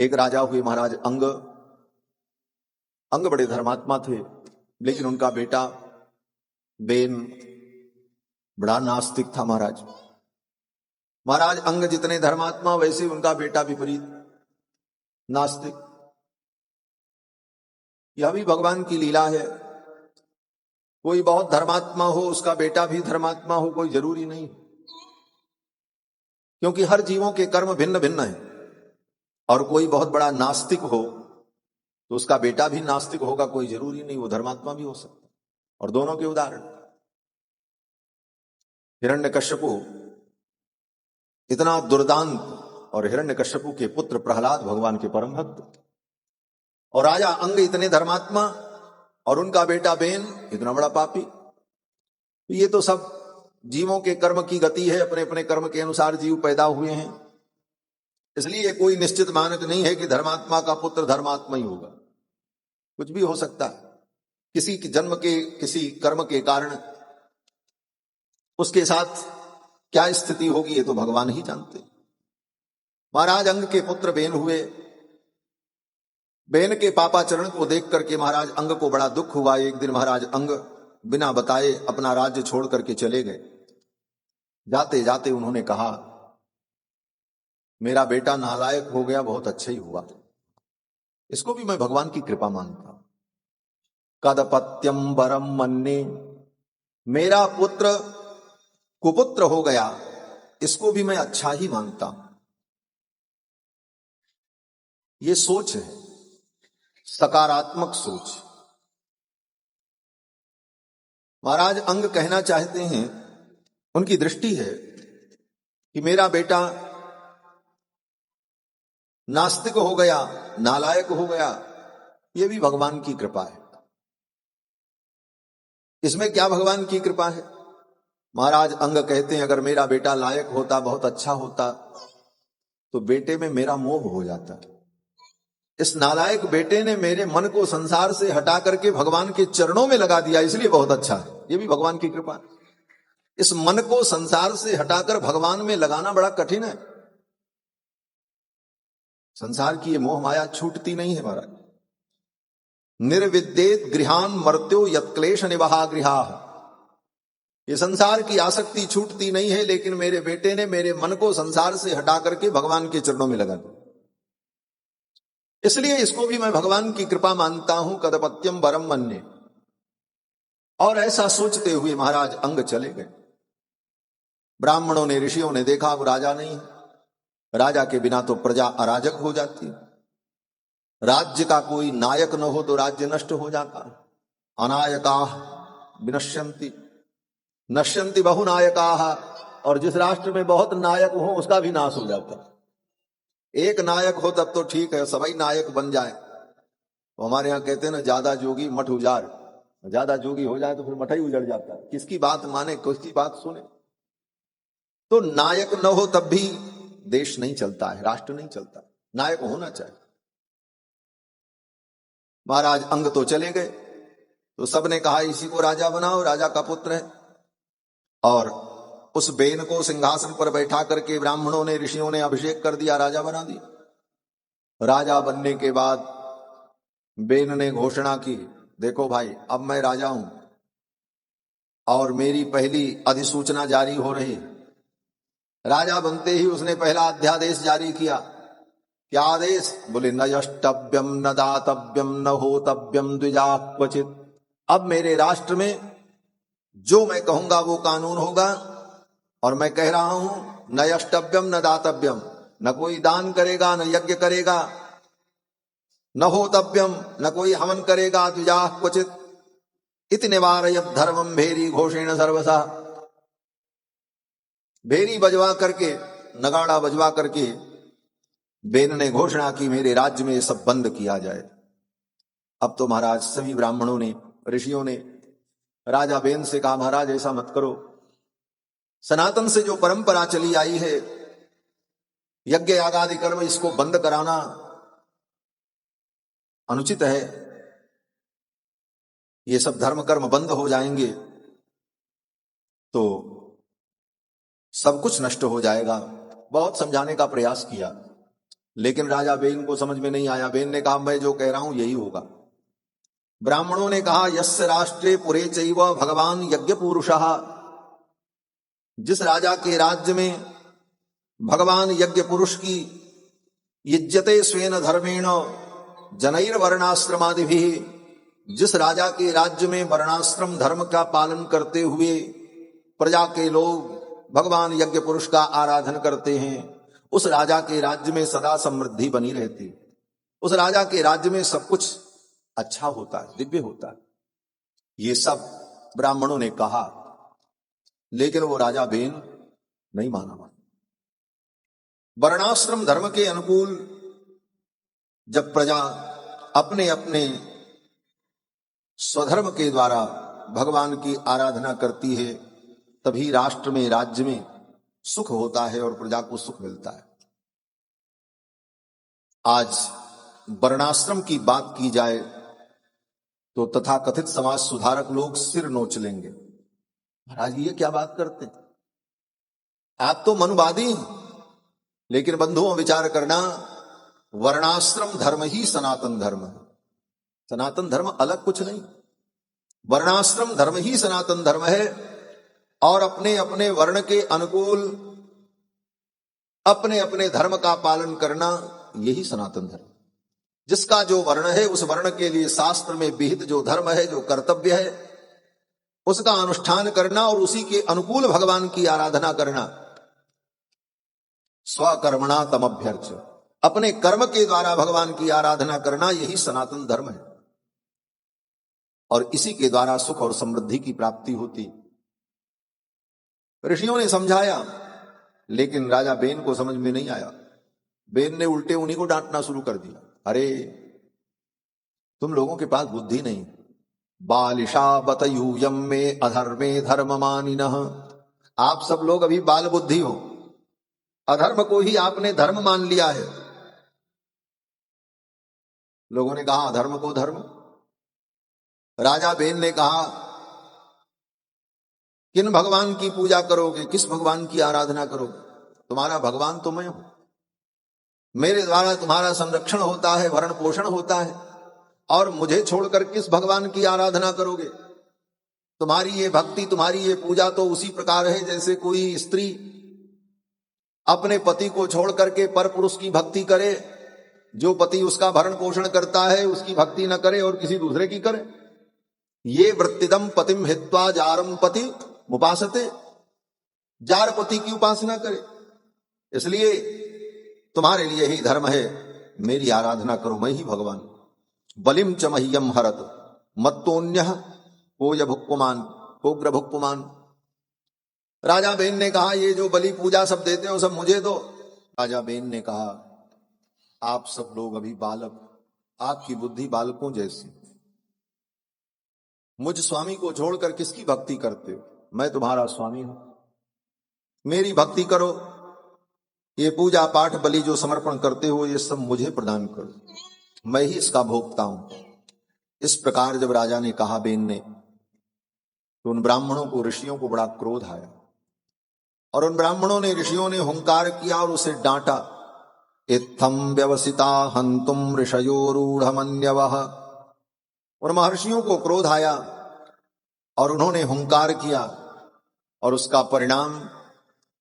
एक राजा हुए महाराज अंग। अंग बड़े धर्मात्मा थे, लेकिन उनका बेटा बेन बड़ा नास्तिक था। महाराज अंग जितने धर्मात्मा, वैसे उनका बेटा विपरीत नास्तिक। यह भी भगवान की लीला है। कोई बहुत धर्मात्मा हो, उसका बेटा भी धर्मात्मा हो, कोई जरूरी नहीं, क्योंकि हर जीवों के कर्म भिन्न भिन्न है। और कोई बहुत बड़ा नास्तिक हो तो उसका बेटा भी नास्तिक होगा, कोई जरूरी नहीं, वो धर्मात्मा भी हो सकता। और दोनों के उदाहरण, हिरण्यकश्यपु इतना दुर्दांत, और हिरण्यकश्यपु के पुत्र प्रहलाद भगवान के परम भक्त, और राजा अंग इतने धर्मात्मा, और उनका बेटा बेन इतना बड़ा पापी। ये तो सब जीवों के कर्म की गति है, अपने अपने कर्म के अनुसार जीव पैदा हुए हैं। इसलिए कोई निश्चित मानक नहीं है कि धर्मात्मा का पुत्र धर्मात्मा ही होगा, कुछ भी हो सकता है। किसी के जन्म के किसी कर्म के कारण उसके साथ क्या स्थिति होगी, ये तो भगवान ही जानते। महाराज अंग के पुत्र बेन हुए। बेन के पापाचरण को देख करके महाराज अंग को बड़ा दुख हुआ। एक दिन महाराज अंग बिना बताए अपना राज्य छोड़ करके चले गए। जाते जाते उन्होंने कहा, मेरा बेटा नालायक हो गया, बहुत अच्छा ही हुआ। इसको भी मैं भगवान की कृपा मानता हूं। कदपत्यम वरम मन्ने, मेरा पुत्र कुपुत्र हो गया, इसको भी मैं अच्छा ही मानता हूं। ये सोच है, सकारात्मक सोच। महाराज अंग कहना चाहते हैं, उनकी दृष्टि है कि मेरा बेटा नास्तिक हो गया, नालायक हो गया, यह भी भगवान की कृपा है। इसमें क्या भगवान की कृपा है? महाराज अंग कहते हैं, अगर मेरा बेटा लायक होता, बहुत अच्छा होता, तो बेटे में मेरा मोह हो जाता। इस नालायक बेटे ने मेरे मन को संसार से हटा करके भगवान के चरणों में लगा दिया, इसलिए बहुत अच्छा है। यह भी भगवान की कृपा है। इस मन को संसार से हटाकर भगवान में लगाना बड़ा कठिन है। संसार की ये मोह माया छूटती नहीं है महाराज। निर्विद्येत गृहान मर्त्यो यत्क्लेश निवहा गृहाः। ये संसार की आसक्ति छूटती नहीं है, लेकिन मेरे बेटे ने मेरे मन को संसार से हटा करके भगवान के चरणों में लगा दिया। इसलिए इसको भी मैं भगवान की कृपा मानता हूं। कदपत्यम वरम मन्ये। और ऐसा सोचते हुए महाराज अंग चले गए। ब्राह्मणों ने, ऋषियों ने देखा वो राजा नहीं है। राजा के बिना तो प्रजा अराजक हो जाती है। राज्य का कोई नायक न हो तो राज्य नष्ट हो जाता है। अनायकाः विनश्यन्ति नश्यन्ति बहुनायकाः। और जिस राष्ट्र में बहुत नायक हो उसका भी नाश हो जाता है। एक नायक हो तब तो ठीक है, सभी नायक बन जाए। तो हमारे यहाँ कहते हैं ना, ज्यादा जोगी मठ उजाड़। ज्यादा जोगी हो जाए तो फिर मठ ही उजड़ जाता है। किसकी बात माने, किसकी बात सुने? तो नायक न हो तब भी देश नहीं चलता है, राष्ट्र नहीं चलता। नायक होना चाहिए। महाराज अंग तो चले गए, तो सबने कहा इसी को राजा बनाओ, राजा का पुत्र है। और उस बेन को सिंहासन पर बैठा करके ब्राह्मणों ने, ऋषियों ने अभिषेक कर दिया, राजा बना दिया। राजा बनने के बाद बेन ने घोषणा की, देखो भाई, अब मैं राजा हूं और मेरी पहली अधिसूचना जारी हो रही। राजा बनते ही उसने पहला अध्यादेश जारी किया। क्या आदेश? बोले, न यष्टव्यम न दातव्यम न होतव्यम द्विजा क्वचित। अब मेरे राष्ट्र में जो मैं कहूंगा वो कानून होगा। और मैं कह रहा हूं, न यष्टव्यम न दातव्यम, न कोई दान करेगा, न यज्ञ करेगा, न होतव्यम, न कोई हवन करेगा, द्विजा क्वचित। इति निवारयत् धर्मम भेरी घोषेण सर्वसा। भेरी बजवा करके, नगाड़ा बजवा करके बेन ने घोषणा की, मेरे राज्य में ये सब बंद किया जाए। अब तो महाराज सभी ब्राह्मणों ने, ऋषियों ने राजा बेन से कहा, महाराज ऐसा मत करो। सनातन से जो परंपरा चली आई है, यज्ञ यागादि कर्म, इसको बंद कराना अनुचित है। ये सब धर्म कर्म बंद हो जाएंगे तो सब कुछ नष्ट हो जाएगा। बहुत समझाने का प्रयास किया, लेकिन राजा बेन को समझ में नहीं आया। बेन ने कहा मैं जो कह रहा हूं यही होगा। ब्राह्मणों ने कहा यस्य राष्ट्रे पुरे चैव भगवान यज्ञ पुरुषः, जिस राजा के राज्य में भगवान यज्ञ पुरुष की इज्जते स्वेन धर्मेण जनैर वर्णाश्रमादिभिः, जिस राजा के राज्य में वर्णाश्रम धर्म का पालन करते हुए प्रजा के लोग भगवान यज्ञ पुरुष का आराधन करते हैं, उस राजा के राज्य में सदा समृद्धि बनी रहती, उस राजा के राज्य में सब कुछ अच्छा होता है, दिव्य होता है। ये सब ब्राह्मणों ने कहा, लेकिन वो राजा बेन नहीं माना। वर्णाश्रम धर्म के अनुकूल जब प्रजा अपने अपने स्वधर्म के द्वारा भगवान की आराधना करती है, तभी राष्ट्र में राज्य में सुख होता है और प्रजा को सुख मिलता है। आज वर्णाश्रम की बात की जाए तो तथाकथित समाज सुधारक लोग सिर नोच लेंगे। महाराज ये क्या बात करते हैं, आप तो मनुवादी हैं। लेकिन बंधुओं विचार करना, वर्णाश्रम धर्म ही सनातन धर्म है। सनातन धर्म अलग कुछ नहीं, वर्णाश्रम धर्म ही सनातन धर्म है। और अपने अपने वर्ण के अनुकूल अपने अपने धर्म का पालन करना, यही सनातन धर्म। जिसका जो वर्ण है उस वर्ण के लिए शास्त्र में विहित जो धर्म है, जो कर्तव्य है, उसका अनुष्ठान करना और उसी के अनुकूल भगवान की आराधना करना। स्वकर्मणा तमभ्यर्च, अपने कर्म के द्वारा भगवान की आराधना करना, यही सनातन धर्म है। और इसी के द्वारा सुख और समृद्धि की प्राप्ति होती। ऋषियों ने समझाया, लेकिन राजा बेन को समझ में नहीं आया। बेन ने उल्टे उन्हीं को डांटना शुरू कर दिया। अरे तुम लोगों के पास बुद्धि नहीं। बालिशा बतयूयम में अधर्मे धर्म मानिनः, आप सब लोग अभी बाल बुद्धि हो, अधर्म को ही आपने धर्म मान लिया है। लोगों ने कहा अधर्म को धर्म। राजा बेन ने कहा किन भगवान की पूजा करोगे, किस भगवान की आराधना करोगे? तुम्हारा भगवान तो मैं हूं, मेरे द्वारा तुम्हारा संरक्षण होता है, भरण पोषण होता है, और मुझे छोड़कर किस भगवान की आराधना करोगे? तुम्हारी ये भक्ति, तुम्हारी ये पूजा तो उसी प्रकार है जैसे कोई स्त्री अपने पति को छोड़ करके पर पुरुष की भक्ति करे। जो पति उसका भरण पोषण करता है उसकी भक्ति न करे और किसी दूसरे की करे। ये वृत्तिदम पतिम हित्वा जारम पति उपासते, जार पति की उपासना करे। इसलिए तुम्हारे लिए ही धर्म है, मेरी आराधना करो, मैं ही भगवान। बलिम च मह्यम हरत मत्तोन्यः कोय भुक्पुमान कोग्र भुक्पुमान। राजा बेन ने कहा ये जो बलि पूजा सब देते हो सब मुझे दो। राजा बेन ने कहा आप सब लोग अभी बालक, आपकी बुद्धि बालकों जैसी। मुझ स्वामी को छोड़कर किसकी भक्ति करते हो? मैं तुम्हारा स्वामी हूं, मेरी भक्ति करो। ये पूजा पाठ बलि जो समर्पण करते हो ये सब मुझे प्रदान करो, मैं ही इसका भोगता हूं। इस प्रकार जब राजा ने कहा बेन ने, तो उन ब्राह्मणों को, ऋषियों को बड़ा क्रोध आया। और उन ब्राह्मणों ने, ऋषियों ने हुंकार किया और उसे डांटा। इत्थम व्यवसिता हंतुम ऋषयोरूढ़मन्यवः। उन महर्षियों को क्रोध आया और उन्होंने हुंकार किया, और उसका परिणाम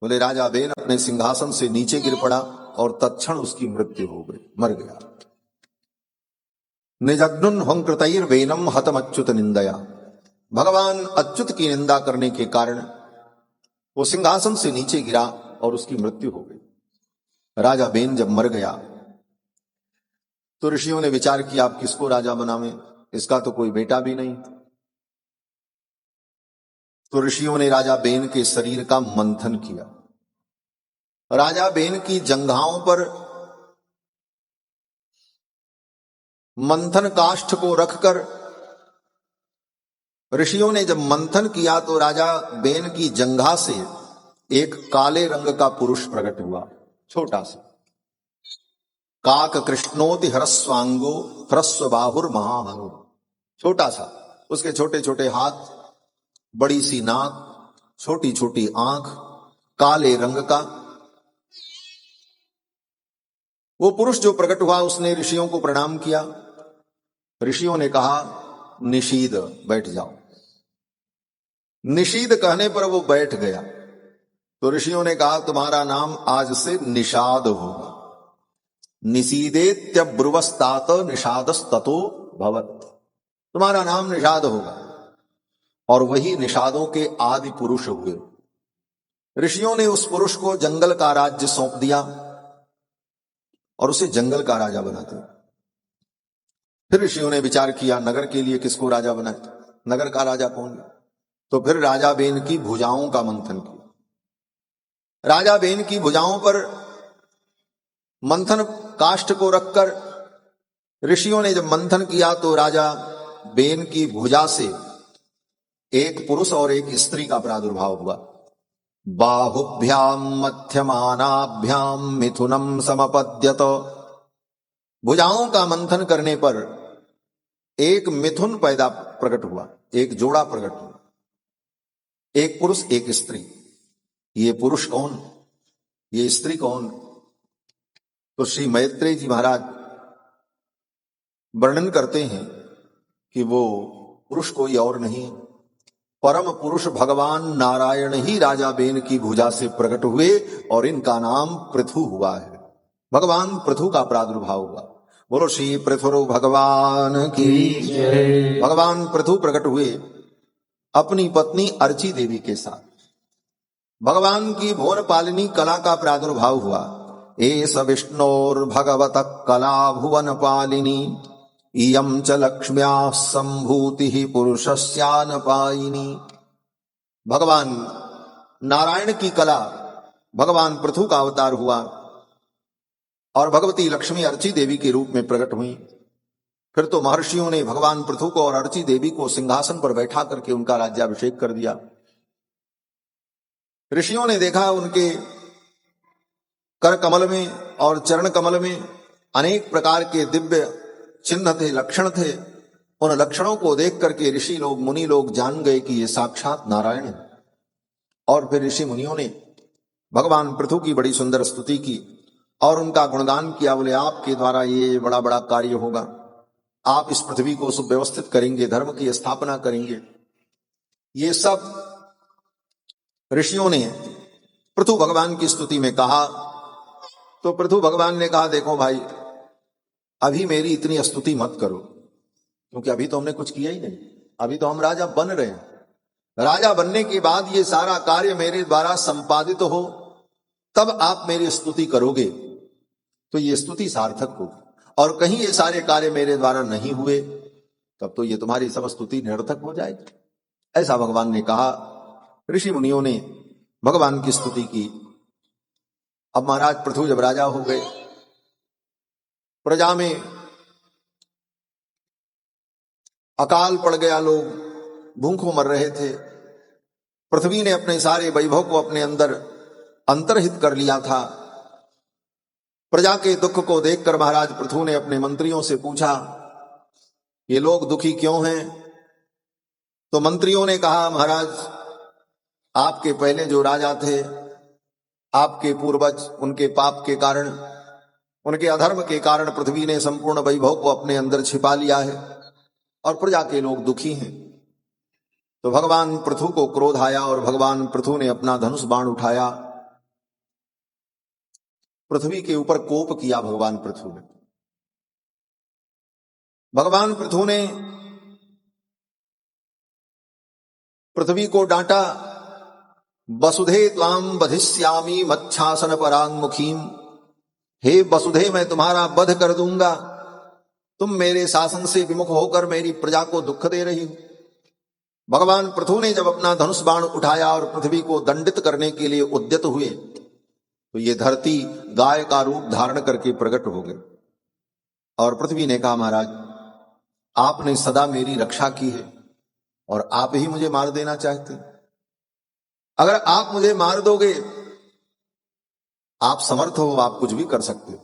बोले राजा बेन अपने सिंहासन से नीचे गिर पड़ा और तत्क्षण उसकी मृत्यु हो गई, मर गया। निजग्नुन हुंकृतैर्वेनम हतम अच्युत निंदया। भगवान अच्युत की निंदा करने के कारण वो सिंहासन से नीचे गिरा और उसकी मृत्यु हो गई। राजा बेन जब मर गया तो ऋषियों ने विचार किया आप किसको राजा बनावें, इसका तो कोई बेटा भी नहीं। तो ऋषियों ने राजा बेन के शरीर का मंथन किया। राजा बेन की जंघाओं पर मंथन काष्ठ को रखकर ऋषियों ने जब मंथन किया तो राजा बेन की जंघा से एक काले रंग का पुरुष प्रकट हुआ, छोटा सा। काक कृष्णोति हरस्वांगो ह्रस्व बाहुर महाहनु। छोटा सा, उसके छोटे छोटे हाथ, बड़ी सी नाक, छोटी छोटी आंख, काले रंग का। वो पुरुष जो प्रकट हुआ उसने ऋषियों को प्रणाम किया। ऋषियों ने कहा निषीद बैठ जाओ। निषीद कहने पर वो बैठ गया। तो ऋषियों ने कहा तुम्हारा नाम आज से निषाद होगा। निषीदेत्यब्रुवस्तात निषादस्ततो भवत्। तुम्हारा नाम निषाद होगा। और वही निषादों के आदि पुरुष हुए। ऋषियों ने उस पुरुष को जंगल का राज्य सौंप दिया और उसे जंगल का राजा बना दिया। फिर ऋषियों ने विचार किया नगर के लिए किसको राजा बनाए, नगर का राजा कौन है। तो फिर राजा बेन की भुजाओं का मंथन किया। राजा बेन की भुजाओं पर मंथन काष्ठ को रखकर ऋषियों ने जब मंथन किया तो राजा बेन की भुजा से एक पुरुष और एक स्त्री का प्रादुर्भाव हुआ। बाहुभ्याम मध्यमानाभ्याम मिथुनम समपद्यत। भुजाओं का मंथन करने पर एक मिथुन प्रकट हुआ, एक जोड़ा प्रकट हुआ, एक पुरुष एक स्त्री। ये पुरुष कौन, ये स्त्री कौन? तो श्री मैत्रेय जी महाराज वर्णन करते हैं कि वो पुरुष कोई और नहीं, परम पुरुष भगवान नारायण ही राजा बेन की भुजा से प्रकट हुए और इनका नाम पृथु हुआ है। भगवान पृथु का प्रादुर्भाव हुआ। बोलो श्री पृथु भगवान की जय। भगवान पृथु प्रकट हुए अपनी पत्नी अर्ची देवी के साथ। भगवान की भुवन पालिनी कला का प्रादुर्भाव हुआ। एस विष्णोर्भगवत कला भुवन पालिनी इयं च लक्ष्म्याः संभूति पुरुषस्यान पायिनी। भगवान नारायण की कला भगवान पृथु का अवतार हुआ और भगवती लक्ष्मी अर्ची देवी के रूप में प्रकट हुई। फिर तो महर्षियों ने भगवान पृथु को और अर्ची देवी को सिंहासन पर बैठा करके उनका राज्याभिषेक कर दिया। ऋषियों ने देखा उनके कर कमल में और चरण कमल में अनेक प्रकार के दिव्य चिन्ह थे, लक्षण थे। उन लक्षणों को देख करके ऋषि लोग मुनि लोग जान गए कि ये साक्षात नारायण है। और फिर ऋषि मुनियों ने भगवान पृथु की बड़ी सुंदर स्तुति की और उनका गुणगान किया। बोले आपके द्वारा ये बड़ा बड़ा कार्य होगा, आप इस पृथ्वी को सुव्यवस्थित करेंगे, धर्म की स्थापना करेंगे। ये सब ऋषियों ने पृथु भगवान की स्तुति में कहा। तो पृथु भगवान ने कहा देखो भाई, अभी मेरी इतनी स्तुति मत करो, क्योंकि अभी तो हमने कुछ किया ही नहीं, अभी तो हम राजा बन रहे हैं। राजा बनने के बाद ये सारा कार्य मेरे द्वारा संपादित हो तब आप मेरी स्तुति करोगे तो ये स्तुति सार्थक होगी, और कहीं ये सारे कार्य मेरे द्वारा नहीं हुए तब तो ये तुम्हारी सब स्तुति निरर्थक हो जाएगी। ऐसा भगवान ने कहा। ऋषि मुनियों ने भगवान की स्तुति की। अब महाराज पृथु जब राजा हो गए, प्रजा में अकाल पड़ गया, लोग भूखों मर रहे थे। पृथ्वी ने अपने सारे वैभव को अपने अंदर अंतर्हित कर लिया था। प्रजा के दुख को देखकर महाराज पृथु ने अपने मंत्रियों से पूछा ये लोग दुखी क्यों हैं। तो मंत्रियों ने कहा महाराज आपके पहले जो राजा थे, आपके पूर्वज, उनके पाप के कारण, उनके अधर्म के कारण पृथ्वी ने संपूर्ण वैभव को अपने अंदर छिपा लिया है और प्रजा के लोग दुखी हैं। तो भगवान पृथु को क्रोध आया और भगवान पृथु ने अपना धनुष बाण उठाया। पृथ्वी के ऊपर कोप किया भगवान पृथु ने। भगवान पृथु ने पृथ्वी को डांटा, वसुधे त्वाम वधिष्यामि मच्छासन परांगमुखीम। हे वसुधे, मैं तुम्हारा वध कर दूंगा, तुम मेरे शासन से विमुख होकर मेरी प्रजा को दुख दे रही हो। भगवान पृथु ने जब अपना धनुष बाण उठाया और पृथ्वी को दंडित करने के लिए उद्यत हुए तो ये धरती गाय का रूप धारण करके प्रकट हो गई। और पृथ्वी ने कहा महाराज आपने सदा मेरी रक्षा की है और आप ही मुझे मार देना चाहते हैं। अगर आप मुझे मार दोगे, आप समर्थ हो, आप कुछ भी कर सकते हो,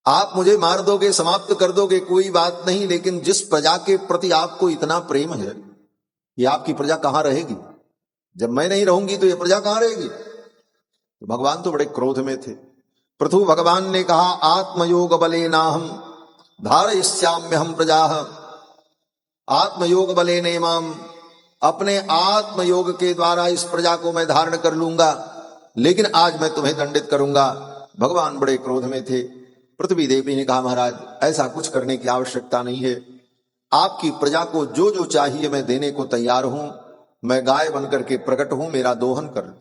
आप मुझे मार दोगे, समाप्त कर दोगे, कोई बात नहीं, लेकिन जिस प्रजा के प्रति आपको इतना प्रेम है, ये आपकी प्रजा कहां रहेगी? जब मैं नहीं रहूंगी तो ये प्रजा कहां रहेगी? तो भगवान तो बड़े क्रोध में थे। पृथु भगवान ने कहा आत्मयोग बलेनाहम धारयिष्याम्यहम प्रजाः, आत्मयोग बलेने माम, अपने आत्मयोग के द्वारा इस प्रजा को मैं धारण कर लूंगा, लेकिन आज मैं तुम्हें दंडित करूंगा। भगवान बड़े क्रोध में थे। पृथ्वी देवी ने कहा महाराज ऐसा कुछ करने की आवश्यकता नहीं है, आपकी प्रजा को जो जो चाहिए मैं देने को तैयार हूं, मैं गाय बनकर के प्रकट हूं, मेरा दोहन कर।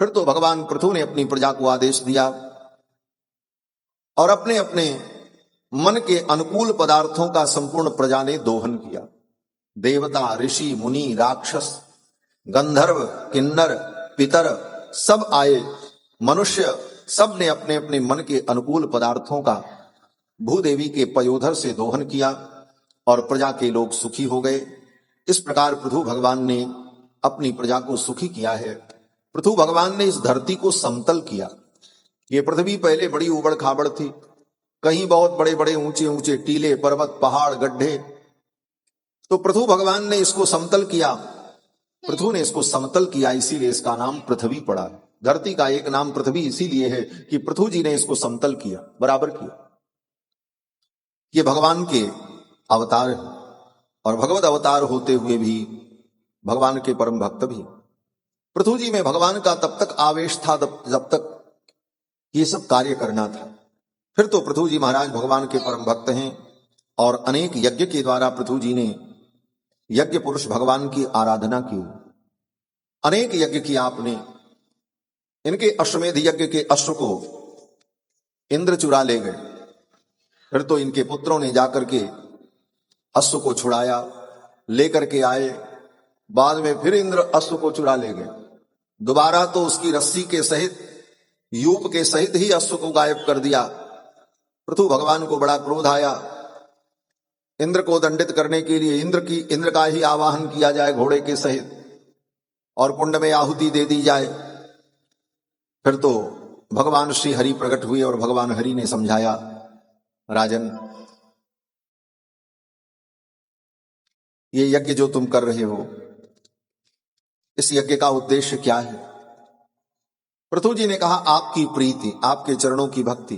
फिर तो भगवान पृथु ने अपनी प्रजा को आदेश दिया और अपने अपने मन के अनुकूल पदार्थों का संपूर्ण प्रजा ने दोहन किया। देवता, ऋषि, मुनि, राक्षस, गंधर्व, किन्नर, पितर सब आए, मनुष्य सब ने अपने अपने मन के अनुकूल पदार्थों का भूदेवी के पयोधर से दोहन किया और प्रजा के लोग सुखी हो गए। इस प्रकार पृथु भगवान ने अपनी प्रजा को सुखी किया है। पृथु भगवान ने इस धरती को समतल किया। ये पृथ्वी पहले बड़ी उबड़ खाबड़ थी, कहीं बहुत बड़े बड़े ऊंचे ऊंचे टीले, पर्वत, पहाड़, गड्ढे। तो पृथु भगवान ने इसको समतल किया। पृथु ने इसको समतल किया, इसीलिए इसका नाम पृथ्वी पड़ा। धरती का एक नाम पृथ्वी इसीलिए है कि पृथु जी ने इसको समतल किया, बराबर किया। ये भगवान के अवतार है और भगवत अवतार होते हुए भी भगवान के परम भक्त भी। पृथु जी में भगवान का तब तक आवेश था जब तक ये सब कार्य करना था। फिर तो पृथु जी महाराज भगवान के परम भक्त हैं और अनेक यज्ञ के द्वारा पृथु जी ने यज्ञ पुरुष भगवान की आराधना की। अनेक यज्ञ किया आपने। इनके अश्वमेध यज्ञ के अश्व को इंद्र चुरा ले गए। फिर तो इनके पुत्रों ने जाकर के अश्व को छुड़ाया, लेकर के आए। बाद में फिर इंद्र अश्व को चुरा ले गए। दोबारा तो उसकी रस्सी के सहित, यूप के सहित ही अश्व को गायब कर दिया। पृथु भगवान को बड़ा क्रोध आया। इंद्र को दंडित करने के लिए इंद्र का ही आवाहन किया जाए घोड़े के सहित और कुंड में आहुति दे दी जाए। फिर तो भगवान श्री हरि प्रकट हुए और भगवान हरि ने समझाया, राजन ये यज्ञ जो तुम कर रहे हो, इस यज्ञ का उद्देश्य क्या है? पृथु जी ने कहा आपकी प्रीति, आपके चरणों की भक्ति।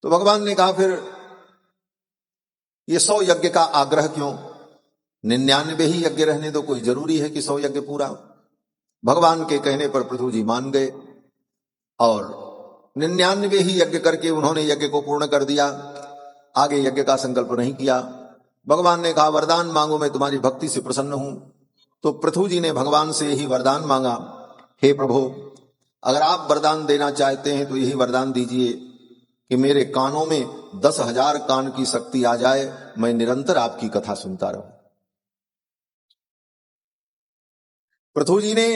तो भगवान ने कहा फिर ये 100 यज्ञ का आग्रह क्यों? 99 ही यज्ञ रहने दो, कोई जरूरी है कि 100 यज्ञ पूरा? भगवान के कहने पर पृथु जी मान गए और 99 ही यज्ञ करके उन्होंने यज्ञ को पूर्ण कर दिया। आगे यज्ञ का संकल्प नहीं किया। भगवान ने कहा वरदान मांगो, मैं तुम्हारी भक्ति से प्रसन्न हूं। तो पृथु जी ने भगवान से यही वरदान मांगा, हे प्रभु अगर आप वरदान देना चाहते हैं तो यही वरदान दीजिए कि मेरे कानों में 10,000 कान की शक्ति आ जाए, मैं निरंतर आपकी कथा सुनता रहूं। पृथु जी ने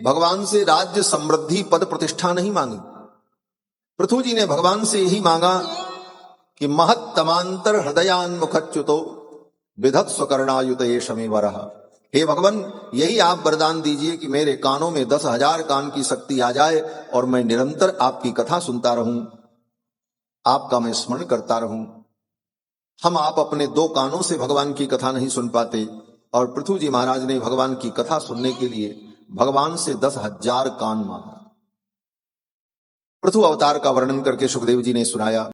भगवान से राज्य, समृद्धि, पद, प्रतिष्ठा नहीं मांगी। पृथु जी ने भगवान से यही मांगा कि महत्तमांतर हृदयान्मुखच्युतो विधत स्वकर्णायुत शमे वरः। हे भगवान यही आप वरदान दीजिए कि मेरे कानों में 10,000 कान की शक्ति आ जाए और मैं निरंतर आपकी कथा सुनता रहूं, आपका मैं स्मरण करता रहूं। हम आप अपने 2 कानों से भगवान की कथा नहीं सुन पाते और पृथु जी महाराज ने भगवान की कथा सुनने के लिए भगवान से 10,000 कान मांगा। पृथु अवतार का वर्णन करके सुखदेव जी ने सुनाया।